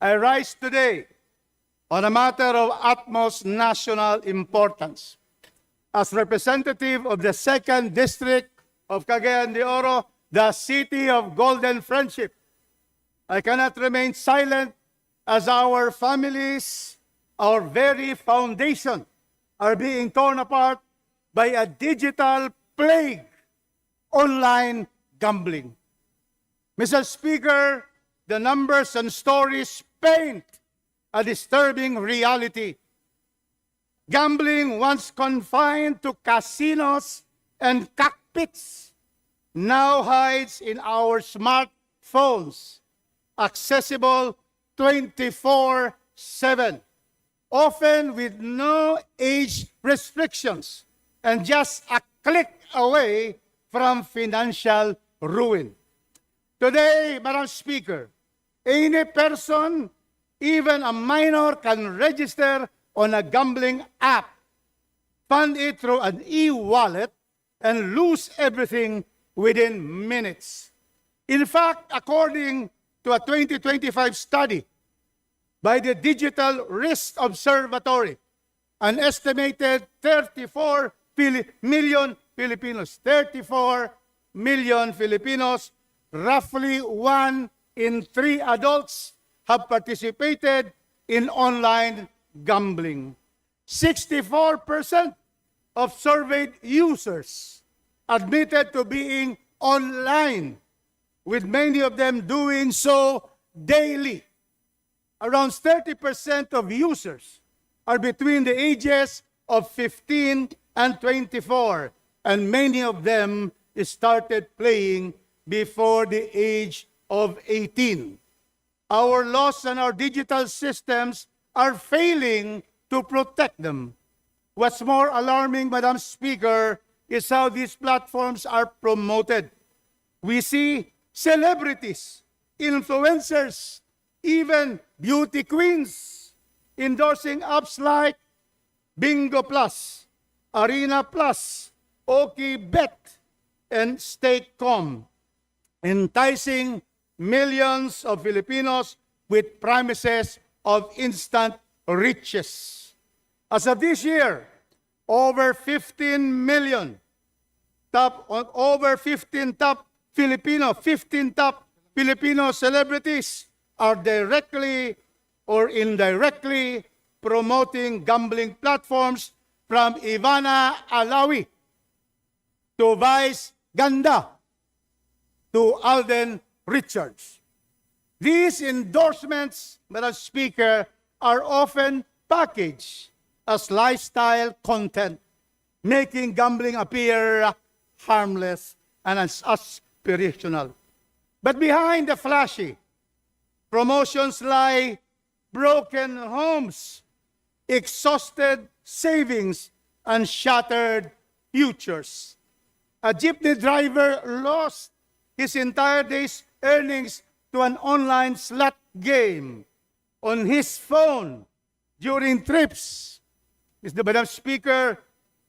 I rise today on a matter of utmost national importance. As representative of the 2nd District of Cagayan de Oro, the city of Golden Friendship, I cannot remain silent as our families, our very foundation, are being torn apart by a digital plague, online gambling. Mr. Speaker, the numbers and stories paint a disturbing reality. Gambling, once confined to casinos and cockpits, now hides in our smartphones, accessible 24/7, often with no age restrictions and just a click away from financial ruin. Today, Madam Speaker, any person, even a minor, can register on a gambling app, fund it through an e-wallet, and lose everything within minutes. In fact, according to a 2025 study by the Digital Risk Observatory, an estimated 34 million Filipinos, 34 million Filipinos, roughly 1 in 3 adults have participated in online gambling. 64% of surveyed users admitted to being online, with many of them doing so daily. Around 30% of users are between the ages of 15 and 24, and many of them started playing before the age of 18. Our laws and our digital systems are failing to protect them. What's more alarming, Madam Speaker, is how these platforms are promoted. We see celebrities, influencers, even beauty queens endorsing apps like Bingo Plus, Arena Plus, Oki Bet, and Stake.com, enticing millions of Filipinos with promises of instant riches. As of this year, over 15 top Filipino celebrities are directly or indirectly promoting gambling platforms, from Ivana Alawi to Vice Ganda to Alden Richards. These endorsements, Madam Speaker, are often packaged as lifestyle content, making gambling appear harmless and as aspirational. But behind the flashy promotions lie broken homes, exhausted savings, and shattered futures. A jeepney driver lost his entire day's earnings to an online slot game on his phone during trips. Madam Speaker,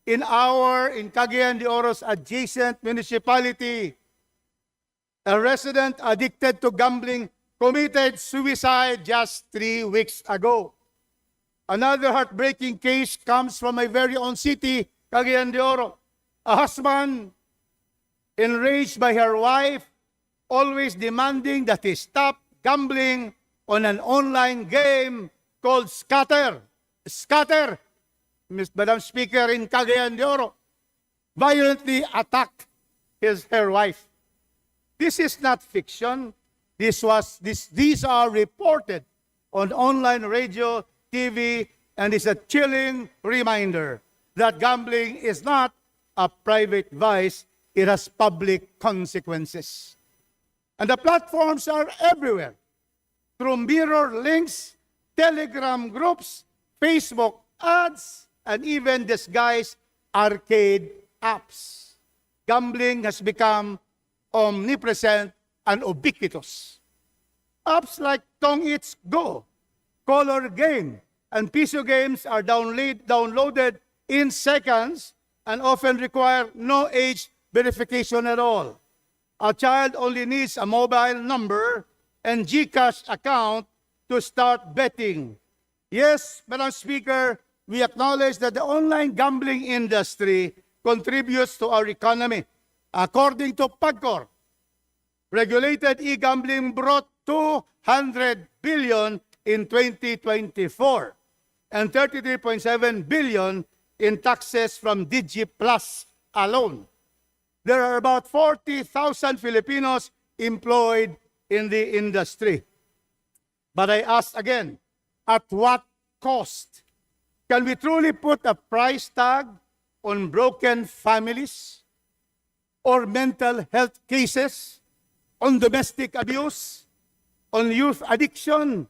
in Cagayan de Oro's adjacent municipality, a resident addicted to gambling committed suicide just 3 weeks ago. Another heartbreaking case comes from my very own city, Cagayan de Oro. A husband, enraged by her wife, always demanding that he stop gambling on an online game called Scatter, Madam Speaker, in Cagayan de Oro, violently attacked her wife. This is not fiction. These are reported on online radio, TV, and is a chilling reminder that gambling is not a private vice, it has public consequences. And the platforms are everywhere, through mirror links, Telegram groups, Facebook ads, and even disguised arcade apps. Gambling has become omnipresent and ubiquitous. Apps like Tong Eats Go, Color Game, and Piso games are downloaded in seconds and often require no age verification at all. A child only needs a mobile number and GCash account to start betting. Yes, Madam Speaker, we acknowledge that the online gambling industry contributes to our economy. According to PAGCOR, regulated e-gambling brought 200 billion in 2024 and 33.7 billion in taxes from DigiPlus alone. There are about 40,000 Filipinos employed in the industry. But I ask again, at what cost? Can we truly put a price tag on broken families or mental health cases, on domestic abuse, on youth addiction?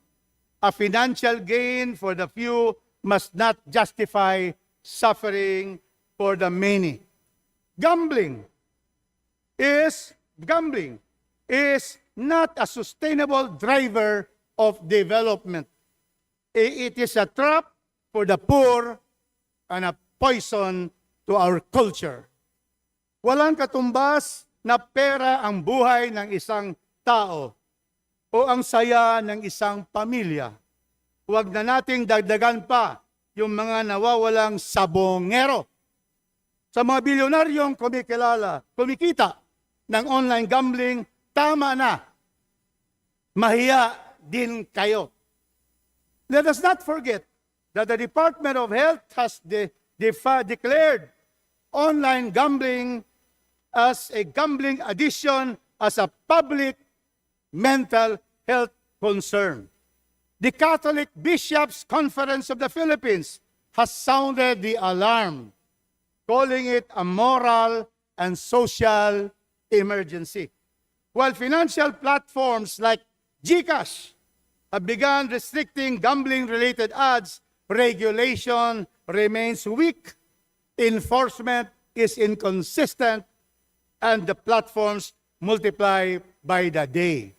A financial gain for the few must not justify suffering for the many. Gambling is not a sustainable driver of development. It is a trap for the poor and a poison to our culture. Walang katumbas na pera ang buhay ng isang tao o ang saya ng isang pamilya. Huwag na nating dagdagan pa yung mga nawawalang sabongero. Sa mga bilyonaryong kumikita ng online gambling, tama na. Mahiya din kayo. Let us not forget that the Department of Health has declared online gambling as a gambling addiction as a public mental health concern. The Catholic Bishops' Conference of the Philippines has sounded the alarm, calling it a moral and social emergency. While financial platforms like GCash have begun restricting gambling-related ads, regulation remains weak, enforcement is inconsistent, and the platforms multiply by the day.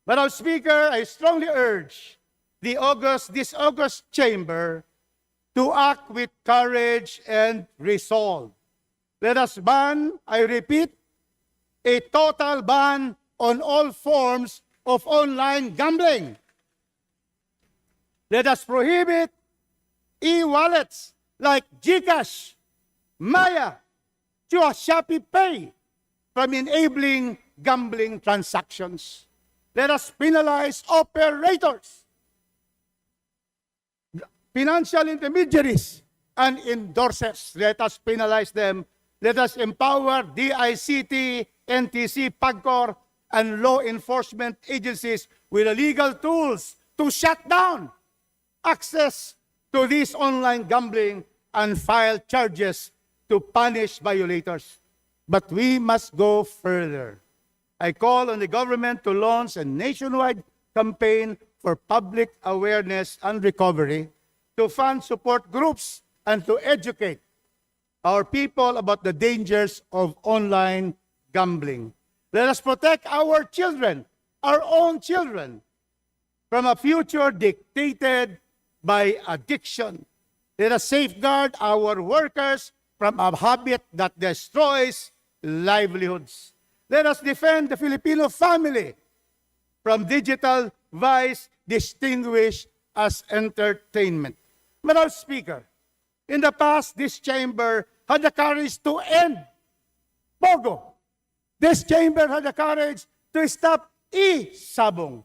Madam Speaker, I strongly urge this August chamber to act with courage and resolve. Let us ban, I repeat, a total ban on all forms of online gambling. Let us prohibit e-wallets like GCash, Maya, Shopee Pay from enabling gambling transactions. Let us penalize operators, financial intermediaries, and endorsers. Let us penalize them. Let us empower DICT, NTC, PAGCOR, and law enforcement agencies with the legal tools to shut down access to this online gambling and file charges to punish violators. But we must go further. I call on the government to launch a nationwide campaign for public awareness and recovery, to fund support groups, and to educate our people about the dangers of online gambling. Let us protect our children, our own children, from a future dictated by addiction. Let us safeguard our workers from a habit that destroys livelihoods. Let us defend the Filipino family from digital vice distinguished as entertainment. Madam Speaker, in the past, this chamber had the courage to end Pogo. This chamber had the courage to stop e-sabong.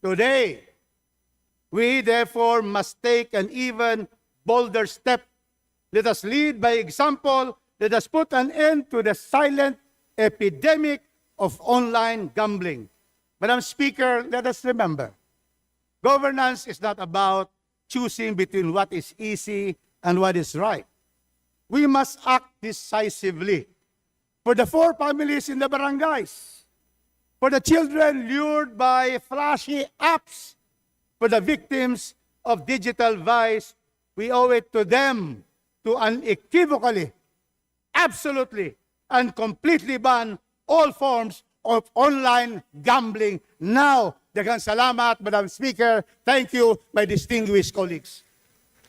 Today, we therefore must take an even bolder step. Let us lead by example. Let us put an end to the silent epidemic of online gambling. Madam Speaker, let us remember, governance is not about choosing between what is easy and what is right. We must act decisively for the poor families in the barangays, for the children lured by flashy apps, for the victims of digital vice. We owe it to them to unequivocally, absolutely, and completely ban all forms of online gambling now. Daghang salamat, Madam Speaker. Thank you, my distinguished colleagues.